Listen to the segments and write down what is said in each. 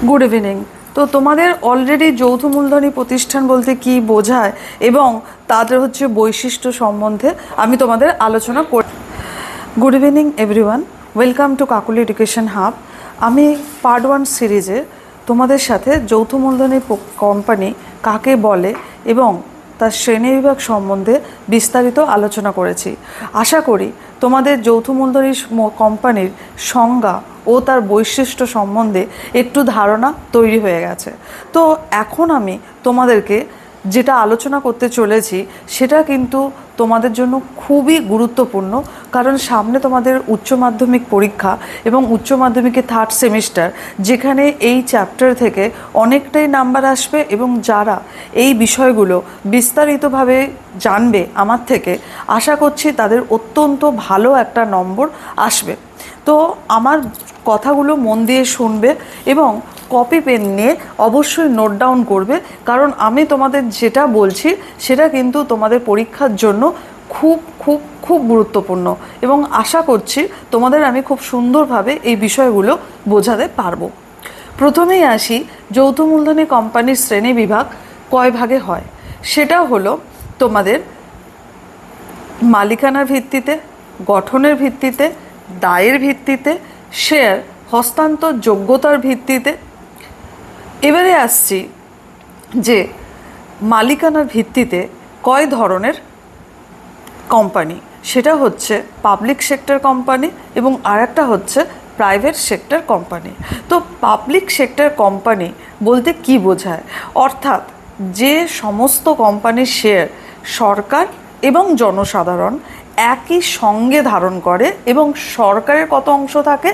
Good evening. তো তোমাদের already যৌথ মূলধনী প্রতিষ্ঠান বলতে কি বোঝায় এবং তাদের হচ্ছে বৈশিষ্ট্য সম্বন্ধে আমি তোমাদের আলোচনা করি। Good evening everyone, welcome to Kakuli education hub. আমি পার্ট 1 সিরিজে তোমাদের সাথে যৌথ মূলধনী কোম্পানি কাকে বলে এবং তার শ্রেণীবিভাগ সম্বন্ধে বিস্তারিত আলোচনা করেছি। আশা করি তোমাদের যৌথ মূলধনী কোম্পানির সংজ্ঞা ও তার বৈশিষ্ট্য সম্বন্ধে একটু ধারণা তৈরি হয়ে গেছে। তো এখন আমি তোমাদেরকে যেটা আলোচনা করতে চলেছি সেটা কিন্তু তোমাদের জন্য খুবই গুরুত্বপূর্ণ, কারণ সামনে তোমাদের উচ্চ মাধ্যমিক পরীক্ষা এবং উচ্চ মাধ্যমিকের 3rd সেমিস্টার, যেখানে এই চ্যাপ্টার থেকে অনেকটাই নাম্বার আসবে এবং যারা এই বিষয়গুলো বিস্তারিতভাবে জানবে আমার থেকে, আশা করছি তাদের অত্যন্ত ভালো একটা নম্বর আসবে। তো আমার কথাগুলো মন দিয়ে শুনবে এবং কপি পেন নিয়ে অবশ্যই নোট ডাউন করবে, কারণ আমি তোমাদের যেটা বলছি সেটা কিন্তু তোমাদের পরীক্ষার জন্য খুব খুব খুব গুরুত্বপূর্ণ এবং আশা করছি তোমাদের আমি খুব সুন্দরভাবে এই বিষয়গুলো বোঝাতে পারবো। প্রথমেই আসি, যৌথ মূলধনী কোম্পানির শ্রেণী বিভাগ কয় ভাগে হয়। সেটা হলো তোমাদের মালিকানার ভিত্তিতে, গঠনের ভিত্তিতে, দায়ের ভিত্তিতে, শেয়ার হস্তান্তর যোগ্যতার ভিত্তিতে। এবারে আসছি যে মালিকানার ভিত্তিতে কয় ধরনের কোম্পানি, সেটা হচ্ছে পাবলিক সেক্টর কোম্পানি এবং আরেকটা হচ্ছে প্রাইভেট সেক্টর কোম্পানি। তো পাবলিক সেক্টর কোম্পানি বলতে কি বোঝায়, অর্থাৎ যে সমস্ত কোম্পানির শেয়ার সরকার এবং জনসাধারণ একই সঙ্গে ধারণ করে এবং সরকারের কত অংশ থাকে,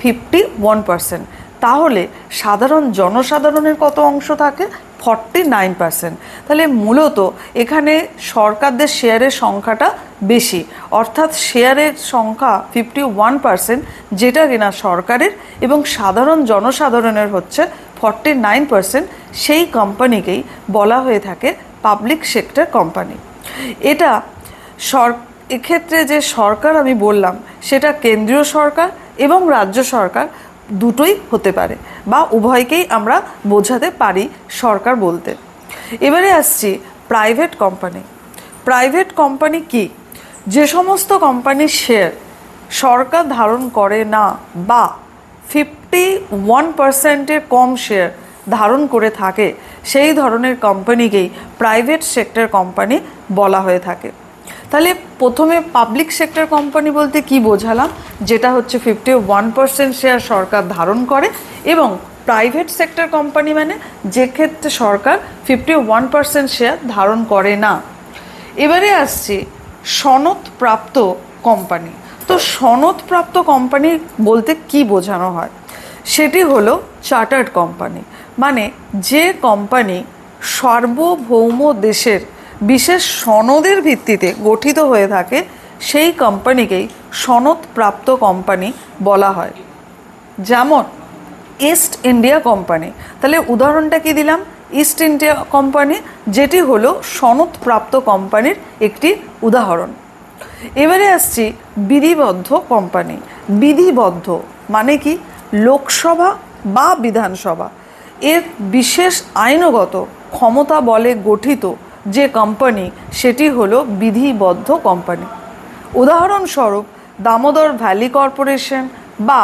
51%, তাহলে সাধারণ জনসাধারণের কত অংশ থাকে, 49%। তাহলে মূলত এখানে সরকারদের শেয়ারের সংখ্যাটা বেশি, অর্থাৎ শেয়ারের সংখ্যা 51%, যেটা কিনা সরকারের, এবং সাধারণ জনসাধারণের হচ্ছে 49%। সেই কোম্পানিকেই বলা হয়ে থাকে পাবলিক সেক্টর কোম্পানি। এটা এক্ষেত্রে যে সরকার আমি বললাম সেটা কেন্দ্রীয় সরকার এবং রাজ্য সরকার দুটোই হতে পারে, বা উভয়কেই আমরা বোঝাতে পারি সরকার বলতে। এবারে আসছি প্রাইভেট কোম্পানি। প্রাইভেট কোম্পানি কি? যে সমস্ত কোম্পানির শেয়ার সরকার ধারণ করে না বা 51%-এর কম শেয়ার ধারণ করে থাকে, সেই ধরনের কোম্পানিকেই প্রাইভেট সেক্টর কোম্পানি বলা হয়ে থাকে। তাহলে প্রথমে পাবলিক সেক্টর কোম্পানি বলতে কি বোঝালাম, যেটা হচ্ছে 51% শেয়ার সরকার ধারণ করে, এবং প্রাইভেট সেক্টর কোম্পানি মানে যে ক্ষেত্রে সরকার 51% শেয়ার ধারণ করে না। এবারে আসছি সনদপ্রাপ্ত কোম্পানি। তো সনদপ্রাপ্ত কোম্পানি বলতে কি বোঝানো হয়, সেটি হলো চার্টার্ড কোম্পানি, মানে যে কোম্পানি সার্বভৌম দেশের বিশেষ সনদের ভিত্তিতে গঠিত হয়ে থাকে, সেই কোম্পানিকেই সনদপ্রাপ্ত কোম্পানি বলা হয়। যেমন ইস্ট ইন্ডিয়া কোম্পানি, তাহলে উদাহরণটা কি দিলাম, ইস্ট ইন্ডিয়া কোম্পানি, যেটি হলো সনদপ্রাপ্ত কোম্পানির একটি উদাহরণ। এবারে আসছি বিধিবদ্ধ কোম্পানি। বিধিবদ্ধ মানে কি, লোকসভা বা বিধানসভা এর বিশেষ আইনগত ক্ষমতা বলে গঠিত যে কোম্পানি, সেটি হলো বিধিবদ্ধ কোম্পানি। উদাহরণস্বরূপ দামোদর ভ্যালি কর্পোরেশন বা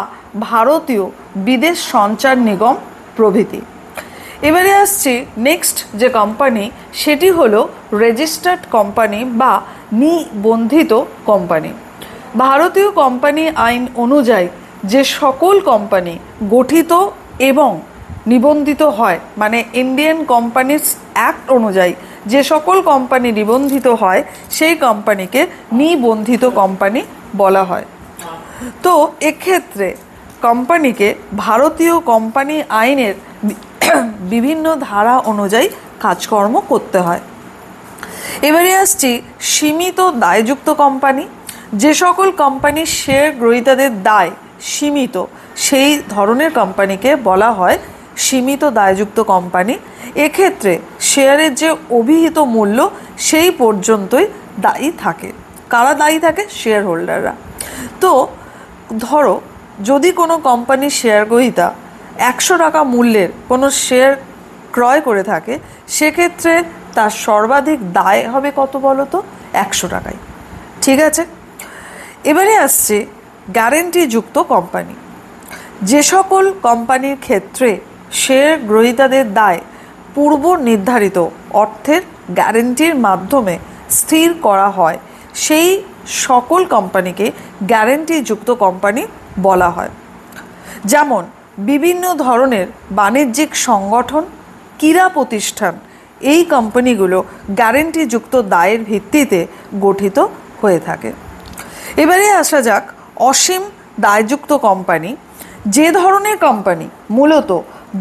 ভারতীয় বিদেশ সঞ্চার নিগম প্রভৃতি। এবারে আসছি নেক্সট যে কোম্পানি, সেটি হলো রেজিস্টার্ড কোম্পানি বা নিবন্ধিত কোম্পানি। ভারতীয় কোম্পানি আইন অনুযায়ী যে সকল কোম্পানি গঠিত এবং নিবন্ধিত হয়, মানে ইন্ডিয়ান কোম্পানিজ অ্যাক্ট অনুযায়ী যে সকল কোম্পানি নিবন্ধিত হয়, সেই কোম্পানিকে নিবন্ধিত কোম্পানি বলা হয়। তো এক্ষেত্রে কোম্পানিকে ভারতীয় কোম্পানি আইনের বিভিন্ন ধারা অনুযায়ী কাজকর্ম করতে হয়। এবারে আসছি সীমিত দায়যুক্ত কোম্পানি। যে সকল কোম্পানির শেয়ার গ্রহীতাদের দায় সীমিত, সেই ধরনের কোম্পানিকে বলা হয় সীমিত দায়যুক্ত কোম্পানি। এক্ষেত্রে শেয়ারের যে অভিহিত মূল্য সেই পর্যন্তই দায়ী থাকে। কারা দায়ী থাকে? শেয়ার হোল্ডাররা। তো ধরো যদি কোনো কোম্পানির শেয়ার গ্রহীতা 100 টাকা মূল্যের কোনো শেয়ার ক্রয় করে থাকে, সেক্ষেত্রে তার সর্বাধিক দায় হবে কত বলো তো? 100 টাকায়। ঠিক আছে, এবারে আসছে গ্যারেন্টিযুক্ত কোম্পানি। যে সকল কোম্পানির ক্ষেত্রে শেয়ার গ্রহীতাদের দায় পূর্ব নির্ধারিত অর্থের গ্যারেন্টির মাধ্যমে স্থির করা হয়, সেই সকল কোম্পানিকে গ্যারেন্টিযুক্ত কোম্পানি বলা হয়। যেমন বিভিন্ন ধরনের বাণিজ্যিক সংগঠন, ক্রীড়া প্রতিষ্ঠান, এই কোম্পানিগুলো গ্যারেন্টিযুক্ত দায়ের ভিত্তিতে গঠিত হয়ে থাকে। এবারে আসা যাক অসীম দায়যুক্ত কোম্পানি। যে ধরনের কোম্পানি মূলত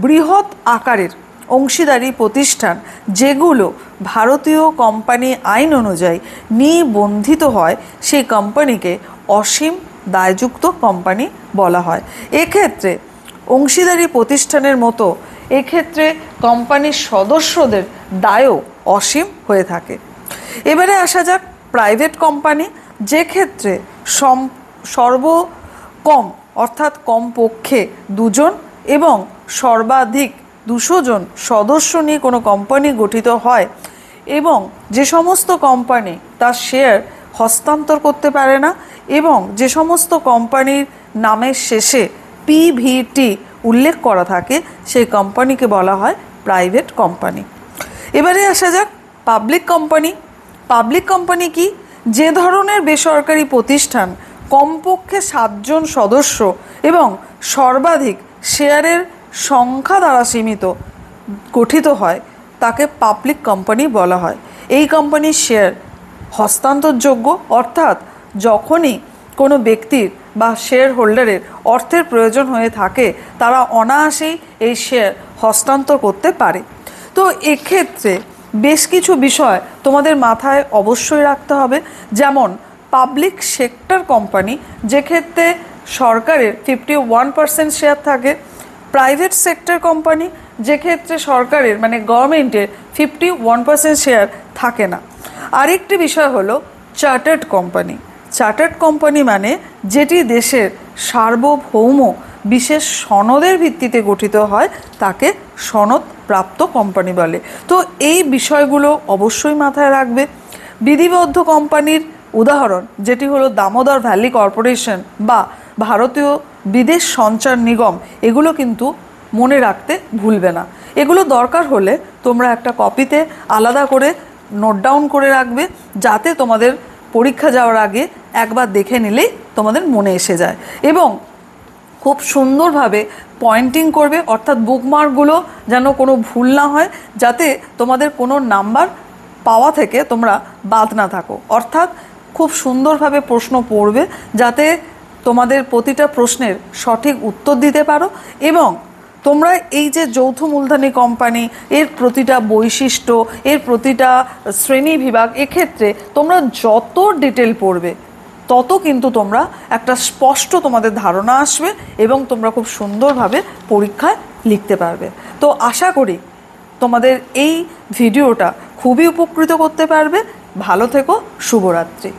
বৃহৎ আকারের অংশীদারি প্রতিষ্ঠান, যেগুলো ভারতীয় কোম্পানি আইন অনুযায়ী নিবন্ধিত হয়, সেই কোম্পানিকে অসীম দায়যুক্ত কোম্পানি বলা হয়। এক্ষেত্রে অংশীদারি প্রতিষ্ঠানের মতো এক্ষেত্রে কোম্পানির সদস্যদের দায়ও অসীম হয়ে থাকে। এবারে আসা যাক প্রাইভেট কোম্পানি। যে ক্ষেত্রে সর্বকম অর্থাৎ কমপক্ষে 2 জন এবং সর্বাধিক 200 জন সদস্য নিয়ে কোনো কোম্পানি গঠিত হয়, এবং যে সমস্ত কোম্পানি তার শেয়ার হস্তান্তর করতে পারে না, এবং যে সমস্ত কোম্পানির নামের শেষে পিভিটি উল্লেখ করা থাকে, সেই কোম্পানিকে বলা হয় প্রাইভেট কোম্পানি। এবারে আসা যাক পাবলিক কোম্পানি। পাবলিক কোম্পানি কি? যে ধরনের বেসরকারি প্রতিষ্ঠান কমপক্ষে 7 জন সদস্য এবং সর্বাধিক শেয়ারের সংখ্যা দ্বারা সীমিত গঠিত হয়, তাকে পাবলিক কোম্পানি বলা হয়। এই কোম্পানির শেয়ার হস্তান্তরযোগ্য, অর্থাৎ যখনই কোনো ব্যক্তির বা শেয়ার হোল্ডারের অর্থের প্রয়োজন হয়ে থাকে, তারা অনায়াসেই এই শেয়ার হস্তান্তর করতে পারে। তো এক্ষেত্রে বেশ কিছু বিষয় তোমাদের মাথায় অবশ্যই রাখতে হবে। যেমন পাবলিক সেক্টর কোম্পানি, যে ক্ষেত্রে সরকারের 51% শেয়ার থাকে। প্রাইভেট সেক্টর কোম্পানি, যে ক্ষেত্রে সরকারের মানে গভর্নমেন্টের 51% শেয়ার থাকে না। আরেকটি বিষয় হলো চার্টার্ড কোম্পানি। চার্টার্ড কোম্পানি মানে যেটি দেশের সার্বভৌম বিশেষ সনদের ভিত্তিতে গঠিত হয়, তাকে সনদপ্রাপ্ত কোম্পানি বলে। তো এই বিষয়গুলো অবশ্যই মাথায় রাখবে। বিধিবদ্ধ কোম্পানির উদাহরণ যেটি হলো দামোদর ভ্যালি কর্পোরেশন বা ভারতীয় বিদেশ সঞ্চার নিগম, এগুলো কিন্তু মনে রাখতে ভুলবে না। এগুলো দরকার হলে তোমরা একটা কপিতে আলাদা করে নোট ডাউন করে রাখবে, যাতে তোমাদের পরীক্ষা যাওয়ার আগে একবার দেখে নিলেই তোমাদের মনে এসে যায়। এবং খুব সুন্দরভাবে পয়েন্টিং করবে, অর্থাৎ বুকমার্কগুলো যেন কোনো ভুল না হয়, যাতে তোমাদের কোনো নাম্বার পাওয়া থেকে তোমরা বাদ না থাকো। অর্থাৎ খুব সুন্দরভাবে প্রশ্ন পড়বে, যাতে তোমাদের প্রতিটা প্রশ্নের সঠিক উত্তর দিতে পারো। এবং তোমরা এই যে যৌথ মূলধনী কোম্পানি, এর প্রতিটা বৈশিষ্ট্য, এর প্রতিটা শ্রেণী বিভাগ, এক্ষেত্রে তোমরা যত ডিটেল পড়বে, তত কিন্তু তোমরা একটা স্পষ্ট তোমাদের ধারণা আসবে এবং তোমরা খুব সুন্দরভাবে পরীক্ষায় লিখতে পারবে। তো আশা করি তোমাদের এই ভিডিওটা খুবই উপকৃত করতে পারবে। ভালো থেকো, শুভরাত্রি।